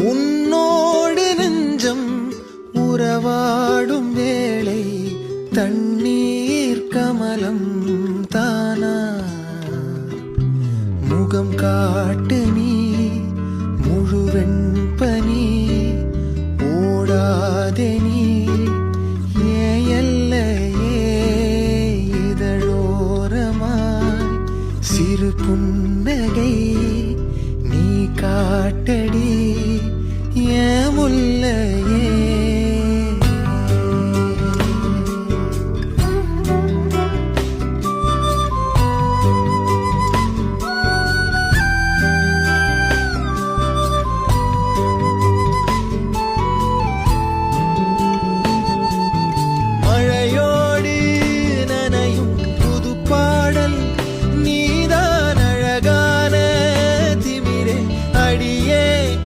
உன்னோடு நெஞ்சம் உறவாடும் வேளை தண்ணீர் கமலம் தானா முகம் காட்டு நீ முழுவெண்